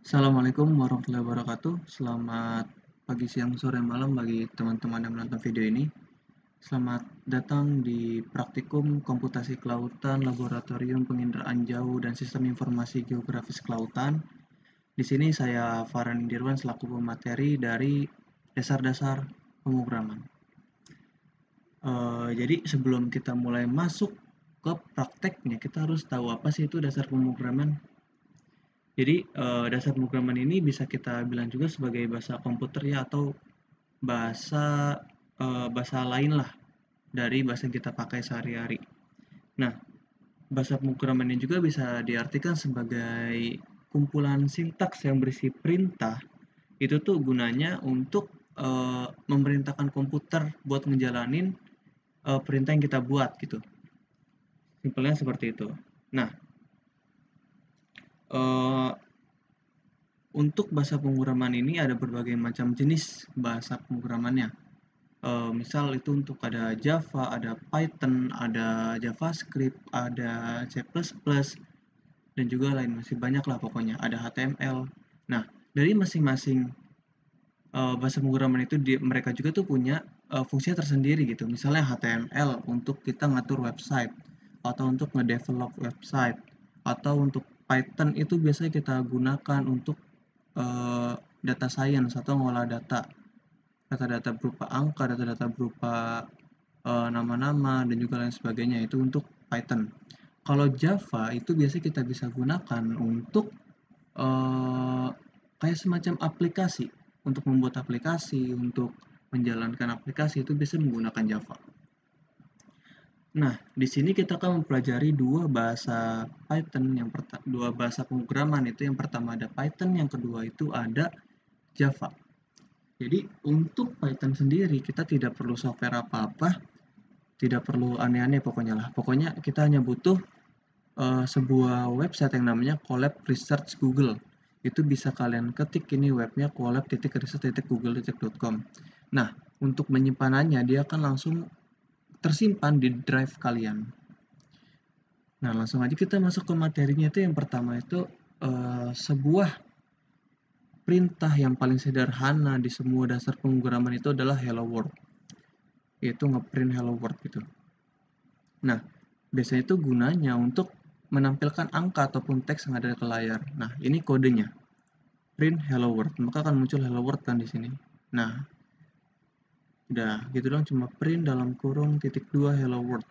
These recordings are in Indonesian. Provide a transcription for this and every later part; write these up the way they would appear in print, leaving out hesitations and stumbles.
Assalamualaikum warahmatullahi wabarakatuh. Selamat pagi, siang, sore, malam bagi teman-teman yang menonton video ini. Selamat datang di Praktikum Komputasi Kelautan Laboratorium Penginderaan Jauh dan Sistem Informasi Geografis Kelautan. Di sini saya Farhan Indirwan selaku pemateri dari dasar-dasar pemrograman. Jadi sebelum kita mulai masuk ke prakteknya, kita harus tahu apa sih itu dasar pemrograman. Jadi dasar pemrograman ini bisa kita bilang juga sebagai bahasa komputer ya, atau bahasa bahasa lain lah dari bahasa yang kita pakai sehari-hari. Nah, bahasa pemrograman ini juga bisa diartikan sebagai kumpulan sintaks yang berisi perintah. Itu tuh gunanya untuk memerintahkan komputer buat ngejalanin perintah yang kita buat gitu. Simpelnya seperti itu. Nah, eh, untuk bahasa pemrograman ini ada berbagai macam jenis bahasa pemrogramannya. Misal itu untuk ada Java, ada Python, ada JavaScript, ada C++, dan juga lain masih banyak lah pokoknya. Ada HTML. Nah, dari masing-masing bahasa pemrograman itu mereka juga tuh punya fungsinya tersendiri gitu. Misalnya HTML untuk kita ngatur website, atau untuk ngedevelop website, atau untuk Python itu biasanya kita gunakan untuk data science atau ngolah data-data berupa angka, data-data berupa nama-nama, dan juga lain sebagainya. Itu untuk Python. Kalau Java itu biasanya kita bisa gunakan untuk eh, kayak semacam aplikasi, untuk membuat aplikasi, untuk menjalankan aplikasi itu bisa menggunakan Java. Nah, di sini kita akan mempelajari dua bahasa pemrograman. Itu yang pertama ada Python, yang kedua itu ada Java. Jadi untuk Python sendiri kita tidak perlu software apa-apa, tidak perlu aneh-aneh pokoknya lah. Pokoknya kita hanya butuh sebuah website yang namanya Colab Research Google. Itu bisa kalian ketik, ini webnya colab.research.google.com. Nah, untuk menyimpanannya dia akan langsung tersimpan di drive kalian. Nah, langsung aja kita masuk ke materinya. Itu yang pertama itu sebuah perintah yang paling sederhana di semua dasar pemrograman itu adalah hello world, yaitu ngeprint hello world gitu. Nah, biasanya itu gunanya untuk menampilkan angka ataupun teks yang ada ke layar. Nah, ini kodenya. Print hello world. Maka akan muncul hello world kan di sini. Nah, udah gitu dong, cuma print dalam kurung titik 2 hello world.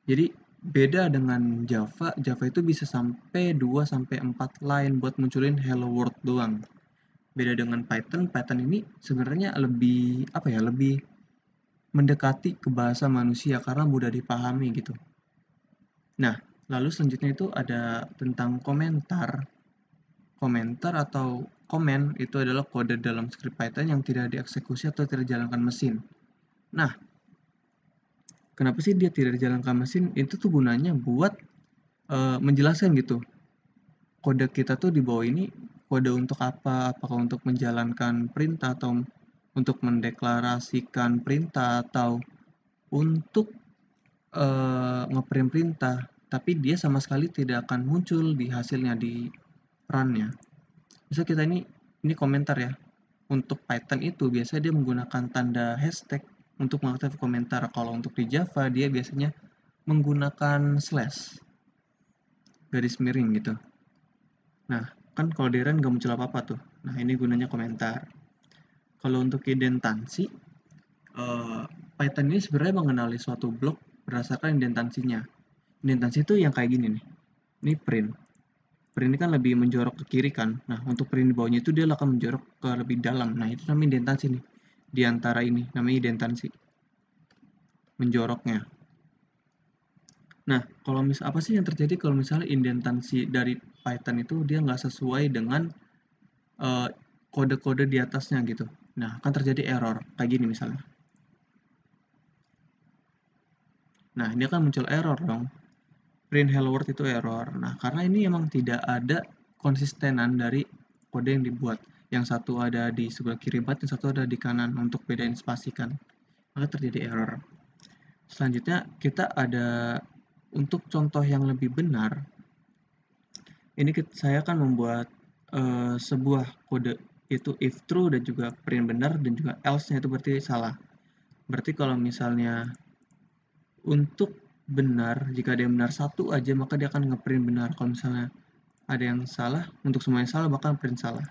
Jadi beda dengan Java. Java itu bisa sampai 2 sampai 4 line buat munculin hello world doang. Beda dengan Python. Python ini sebenarnya lebih apa ya? Lebih mendekati ke bahasa manusia karena mudah dipahami gitu. Nah, lalu selanjutnya itu ada tentang komentar. Komentar atau komen itu adalah kode dalam script Python yang tidak dieksekusi atau tidak dijalankan mesin. Nah, kenapa sih dia tidak dijalankan mesin? Itu tuh gunanya buat menjelaskan gitu. Kode kita tuh di bawah ini kode untuk apa? Apakah untuk menjalankan perintah, atau untuk mendeklarasikan perintah, atau untuk ngeprint perintah, tapi dia sama sekali tidak akan muncul di hasilnya di run-nya. Misal kita ini komentar ya. Untuk Python itu biasanya dia menggunakan tanda hashtag untuk mengaktifkan komentar. Kalau untuk di Java dia biasanya menggunakan slash, garis miring gitu. Nah, kan kalau di run nggak muncul apa-apa tuh. Nah, ini gunanya komentar. Kalau untuk indentansi, eh, Python ini sebenarnya mengenali suatu blok berdasarkan indentansinya. Indentansi itu yang kayak gini nih. Ini print. Print ini kan lebih menjorok ke kiri kan. Nah, untuk print di bawahnya itu dia akan menjorok ke lebih dalam. Nah, itu namanya indentansi nih. Di antara ini namanya indentansi. Menjoroknya. Nah, kalau apa sih yang terjadi kalau misalnya indentansi dari Python itu dia nggak sesuai dengan eh, kode-kode di atasnya gitu. Nah, akan terjadi error. Kayak gini misalnya. Nah, ini akan muncul error dong. Print hello world itu error. Nah, karena ini emang tidak ada konsistenan dari kode yang dibuat. Yang satu ada di sebelah kiri bat, yang satu ada di kanan untuk bedain spasi kan. Maka terjadi error. Selanjutnya kita ada untuk contoh yang lebih benar. Ini saya akan membuat sebuah kode itu if true dan juga print benar dan juga else-nya itu berarti salah. Berarti kalau misalnya untuk benar, jika ada yang benar satu aja maka dia akan ngeprint benar. Kalau misalnya ada yang salah, untuk semuanya salah bakal print salah.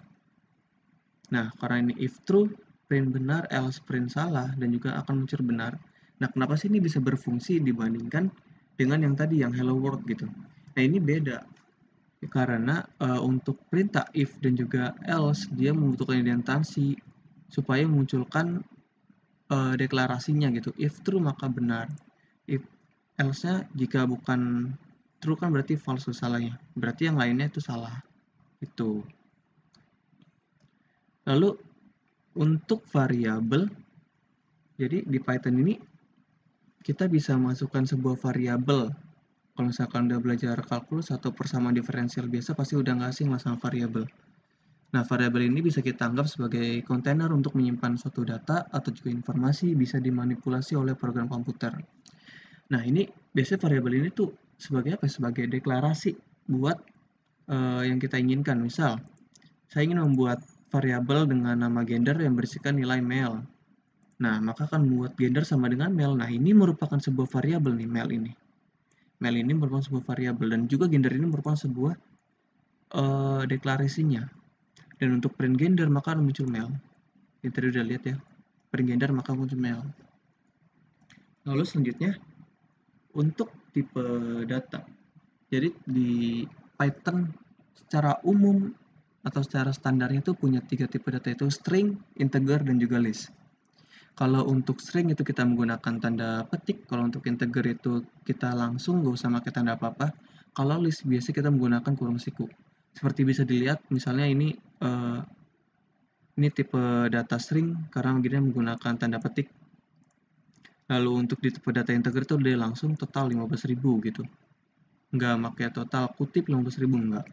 Nah, karena ini if true, print benar, else print salah, dan juga akan muncul benar. Nah, kenapa sih ini bisa berfungsi dibandingkan dengan yang tadi, yang hello world gitu. Nah, ini beda. Karena untuk perintah if dan juga else, dia membutuhkan indentansi supaya memunculkan deklarasinya gitu. If true maka benar. If else-nya jika bukan true kan berarti false salahnya. Berarti yang lainnya itu salah. Itu. Lalu untuk variabel, jadi di Python ini kita bisa masukkan sebuah variabel. Kalau misalkan udah belajar kalkulus atau persamaan diferensial biasa pasti udah nggak asing lah sama variabel. Nah, variabel ini bisa kita anggap sebagai kontainer untuk menyimpan suatu data atau juga informasi bisa dimanipulasi oleh program komputer. Nah, ini biasanya variabel ini tuh sebagai apa? Sebagai deklarasi buat yang kita inginkan. Misal, saya ingin membuat variabel dengan nama gender yang berisikan nilai male. Nah, maka akan membuat gender sama dengan male. Nah, ini merupakan sebuah variabel nih, male ini. Male ini merupakan sebuah variabel dan juga gender ini merupakan sebuah deklarasinya. Dan untuk print gender maka akan muncul male. Yang tadi udah lihat ya, print gender maka muncul male. Lalu selanjutnya untuk tipe data. Jadi di Python secara umum atau secara standarnya itu punya 3 tipe data, itu string, integer, dan juga list. Kalau untuk string itu kita menggunakan tanda petik, kalau untuk integer itu kita langsung nggak usah pakai tanda apa-apa. Kalau list biasa kita menggunakan kurung siku. Seperti bisa dilihat misalnya ini tipe data string karena dia menggunakan tanda petik. Lalu untuk di tipe data integer itu dia langsung total 15.000 gitu. Nggak pakai total kutip 15.000 enggak.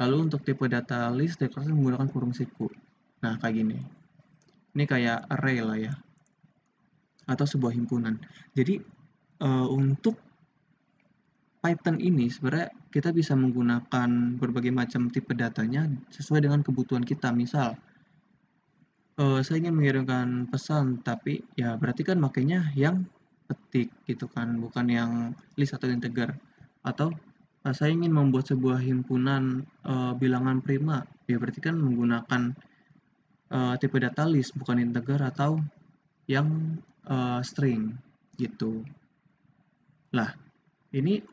Lalu untuk tipe data list dia menggunakan kurung siku. Nah, kayak gini. Ini kayak array lah ya. Atau sebuah himpunan. Jadi untuk Python ini sebenarnya kita bisa menggunakan berbagai macam tipe datanya sesuai dengan kebutuhan kita. Misal, saya ingin mengirimkan pesan, tapi ya berarti kan makanya yang petik gitu kan, bukan yang list atau integer. Atau saya ingin membuat sebuah himpunan bilangan prima, ya berarti kan menggunakan tipe data list, bukan integer atau yang string gitu. Lah, ini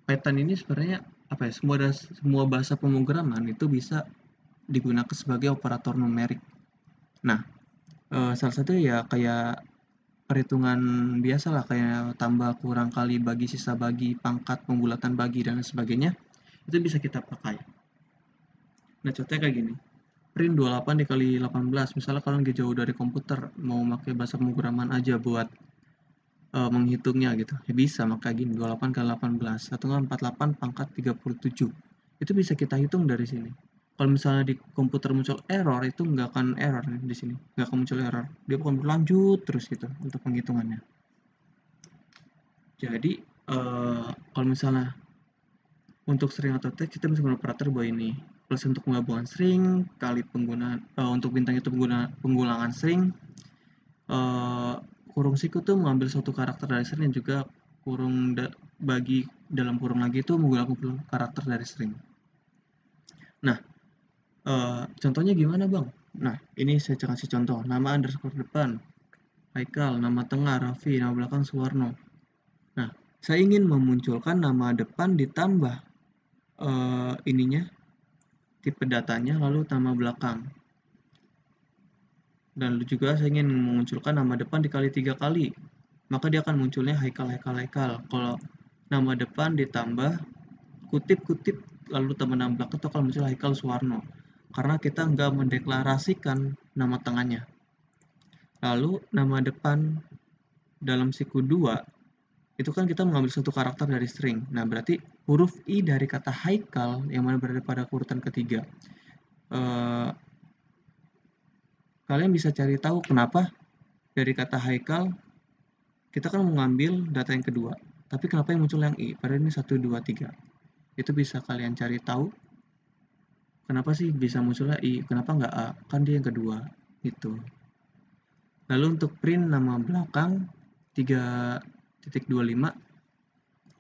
Python ini sebenarnya apa ya? Semua bahasa pemrograman itu bisa digunakan sebagai operator numerik. Nah, salah satu ya kayak perhitungan biasa lah kayak tambah, kurang, kali, bagi, sisa bagi, pangkat, pembulatan bagi dan sebagainya. Itu bisa kita pakai. Nah, contohnya kayak gini. Print 28 dikali 18. Misalnya kalian lagi jauh dari komputer mau pakai bahasa pemrograman aja buat menghitungnya gitu. Ya bisa, maka gini 28 kali 18 atau 48 pangkat 37. Itu bisa kita hitung dari sini. Kalau misalnya di komputer muncul error itu nggak akan error di sini, nggak akan muncul error. Dia akan berlanjut terus gitu untuk penghitungannya. Jadi kalau misalnya untuk string atau teks kita bisa menggunakan operator bahwa ini plus untuk penggabungan string kali penggunaan untuk bintang itu penggulangan string kurung siku tuh mengambil suatu karakter dari string dan juga bagi dalam kurung lagi itu menggunakan karakter dari string. Nah, contohnya gimana bang? Nah, ini saya kasih contoh. Nama underscore depan, Haikal. Nama tengah, Raffi. Nama belakang, Suwarno. Nah, saya ingin memunculkan nama depan ditambah ininya, tipe datanya, lalu nama belakang. Dan juga saya ingin memunculkan nama depan dikali 3 kali. Maka dia akan munculnya Haikal, Haikal, Haikal. Kalau nama depan ditambah kutip-kutip lalu tambah nama belakang itu akan muncul Haikal Suwarno. Karena kita nggak mendeklarasikan nama tengahnya. Lalu nama depan dalam siku 2 itu kan kita mengambil satu karakter dari string. Nah, berarti huruf I dari kata Haikal yang mana berada pada urutan ketiga. Kalian bisa cari tahu kenapa dari kata Haikal kita kan mengambil data yang kedua. Tapi kenapa yang muncul yang I? Padahal ini 1, 2, 3. Itu bisa kalian cari tahu kenapa sih bisa munculnya I, kenapa nggak A, kan dia yang kedua gitu. Lalu untuk print nama belakang 3.25,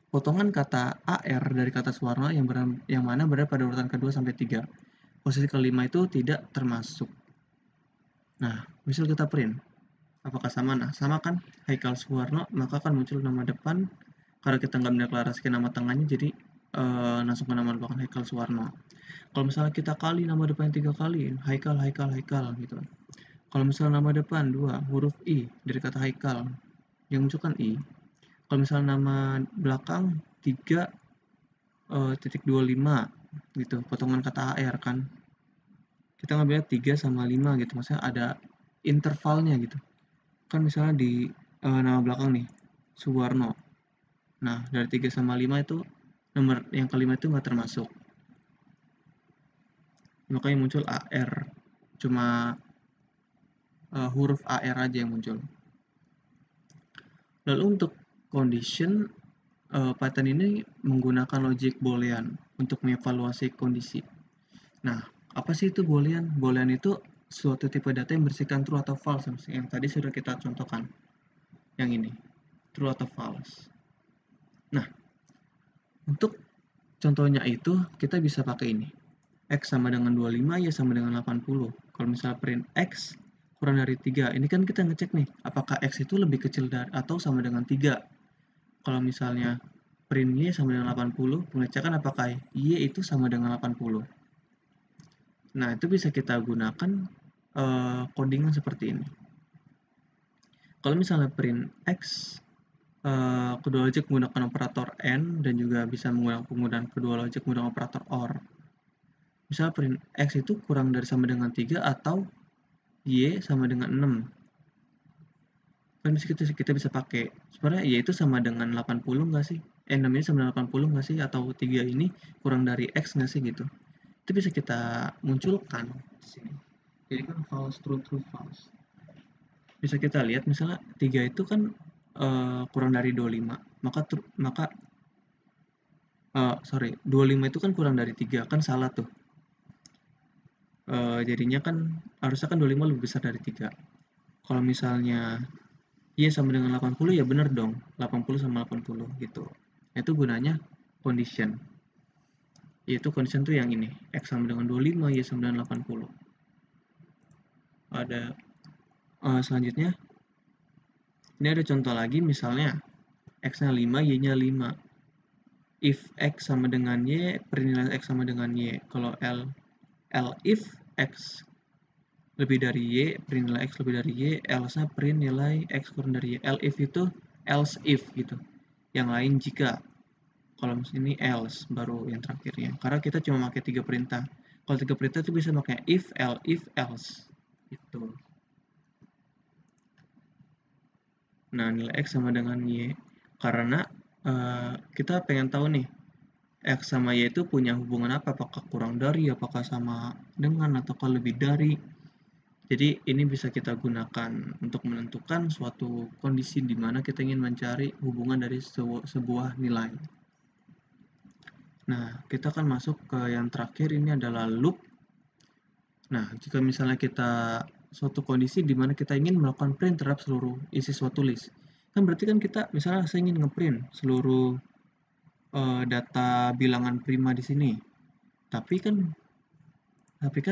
potongan kata AR dari kata Suwarno yang mana berada pada urutan kedua sampai 3. Posisi kelima itu tidak termasuk. Nah, misal kita print, apakah sama? Nah, sama kan, Haikal Suwarno, maka akan muncul nama depan. Karena kita nggak mendeklarasikan nama tengahnya, jadi langsung ke nama belakang Haikal Suwarno. Kalau misalnya kita kali nama depan 3 kali, Haikal, Haikal, Haikal gitu. Kalau misalnya nama depan 2 huruf I dari kata Haikal, yang muncul kan I. Kalau misalnya nama belakang 3.25 gitu, potongan kata AR kan. Kita ngambilnya 3 sama 5 gitu, maksudnya ada intervalnya gitu. Kan misalnya di nama belakang nih, Suwarno. Nah, dari 3 sama 5 itu nomor yang kelima itu nggak termasuk. Makanya muncul AR. Cuma huruf AR aja yang muncul. Lalu untuk condition, Python ini menggunakan logic boolean untuk mengevaluasi kondisi. Nah, apa sih itu boolean? Boolean itu suatu tipe data yang bersihkan true atau false, yang tadi sudah kita contohkan. Yang ini, true atau false. Nah, untuk contohnya itu kita bisa pakai ini. X sama dengan 25, Y sama dengan 80. Kalau misalnya print X kurang dari 3, ini kan kita ngecek nih, apakah X itu lebih kecil dari atau sama dengan 3. Kalau misalnya print Y sama dengan 80, pengecekan apakah Y itu sama dengan 80. Nah, itu bisa kita gunakan codingan seperti ini. Kalau misalnya print X, kedua logic menggunakan operator AND dan juga bisa menggunakan penggunaan kedua logic menggunakan operator OR. Misalnya print X itu kurang dari sama dengan 3 atau Y sama dengan 6. Kan kita bisa pakai, sebenarnya Y itu sama dengan 80 nggak sih? 6 ini sama dengan 80 nggak sih? Atau 3 ini kurang dari X nggak sih gitu? Itu bisa kita munculkan di sini. Jadi kan false, true, true, false. Bisa kita lihat misalnya 3 itu kan kurang dari 25. Maka 25 itu kan kurang dari 3, kan salah tuh. Jadinya kan harusnya kan 25 lebih besar dari 3. Kalau misalnya Y sama dengan 80 ya benar dong, 80 sama 80 gitu. Itu gunanya condition. Yaitu condition tuh yang ini, X sama dengan 25, Y sama dengan 80. Ada selanjutnya, ini ada contoh lagi misalnya X-nya 5, Y-nya 5. If X sama dengan Y, pernilaian X sama dengan Y. Kalau L if X lebih dari Y, print nilai X lebih dari Y, else-nya print nilai X kurang dari Y. L if itu else if gitu. Yang lain jika. Kalau ini else baru yang terakhirnya. Karena kita cuma pakai 3 perintah. Kalau 3 perintah itu bisa pakai if else. Itu. Nah, nilai X sama dengan Y. Karena kita pengen tahu nih, X sama Y itu punya hubungan apa? Apakah kurang dari, apakah sama dengan, ataukah lebih dari. Jadi ini bisa kita gunakan untuk menentukan suatu kondisi di mana kita ingin mencari hubungan dari sebuah nilai. Nah, kita akan masuk ke yang terakhir, ini adalah loop. Nah, jika misalnya kita suatu kondisi di mana kita ingin melakukan print terhadap seluruh isi suatu list. Kan berarti kan kita misalnya saya ingin ngeprint seluruh data bilangan prima di sini. Tapi kan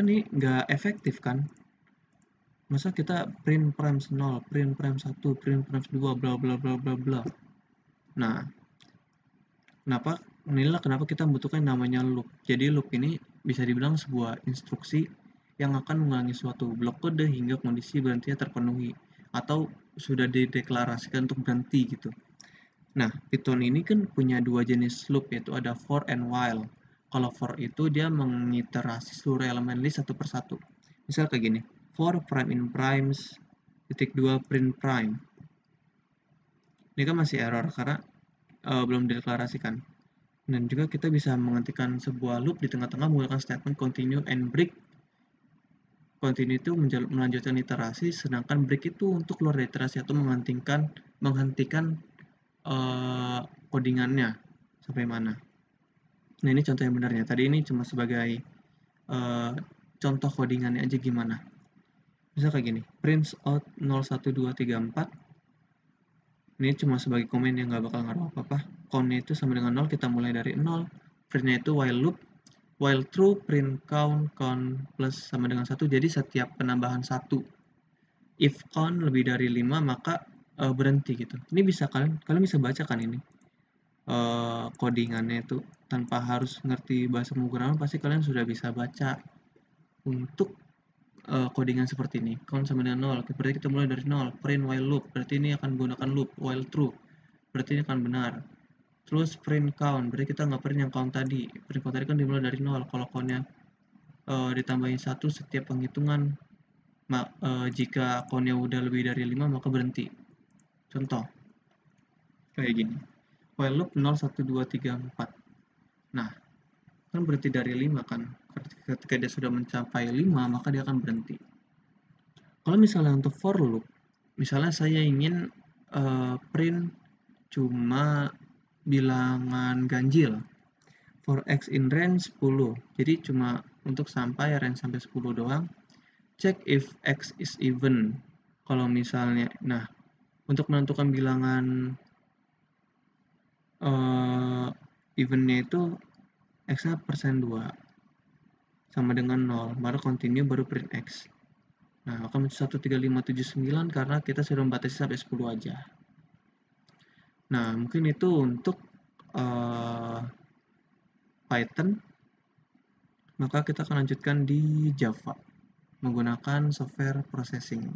ini nggak efektif kan? Masa kita print primes 0, print primes 1, print primes 2, bla bla bla bla bla. Nah, inilah kenapa kita membutuhkan namanya loop. Jadi loop ini bisa dibilang sebuah instruksi yang akan mengulangi suatu blok kode hingga kondisi berhentinya terpenuhi atau sudah dideklarasikan untuk berhenti gitu. Nah, Python ini kan punya dua jenis loop, yaitu ada for and while. Kalau for itu dia mengiterasi seluruh elemen list satu persatu. Misal kayak gini, for prime in primes, titik 2 print prime. Ini kan masih error karena belum dideklarasikan. Dan juga kita bisa menghentikan sebuah loop di tengah-tengah menggunakan statement continue and break. Continue itu melanjutkan iterasi, sedangkan break itu untuk keluar dari iterasi atau menghentikan codingannya sampai mana. Nah, ini contoh yang benarnya. Tadi ini cuma sebagai contoh codingannya aja gimana. Bisa kayak gini, print out 01234. Ini cuma sebagai komen yang nggak bakal ngaruh apa-apa. Count-nya itu sama dengan 0, kita mulai dari 0. Print-nya itu while loop, while true, print count, count plus sama dengan 1. Jadi setiap penambahan 1, if count lebih dari 5, maka berhenti gitu. Ini bisa kalian bisa baca kan ini. Codingannya itu tanpa harus ngerti bahasa pemrograman, pasti kalian sudah bisa baca untuk codingan seperti ini. Count sama dengan 0, berarti kita mulai dari 0. Print while loop, berarti ini akan menggunakan loop. While true, berarti ini akan benar. Terus print count, berarti kita nggak print yang count tadi. Print count tadi kan dimulai dari 0. Kalau countnya ditambahin 1 setiap penghitungan, jika countnya udah lebih dari 5, maka berhenti. Contoh kayak gini, while loop 0, 1, 2, 3, 4. Nah, kan berhenti dari 5 kan. Ketika dia sudah mencapai 5, maka dia akan berhenti. Kalau misalnya untuk for loop, misalnya saya ingin print cuma bilangan ganjil for x in range 10, jadi cuma untuk sampai range sampai 10 doang. Check if x is even. Kalau misalnya, nah, untuk menentukan bilangan evennya itu x-nya persen 2 sama dengan 0, baru continue, baru print x. Nah, akan 13579 karena kita sudah membatasi sampai 10 aja. Nah, mungkin itu untuk Python. Maka kita akan lanjutkan di Java menggunakan software processing.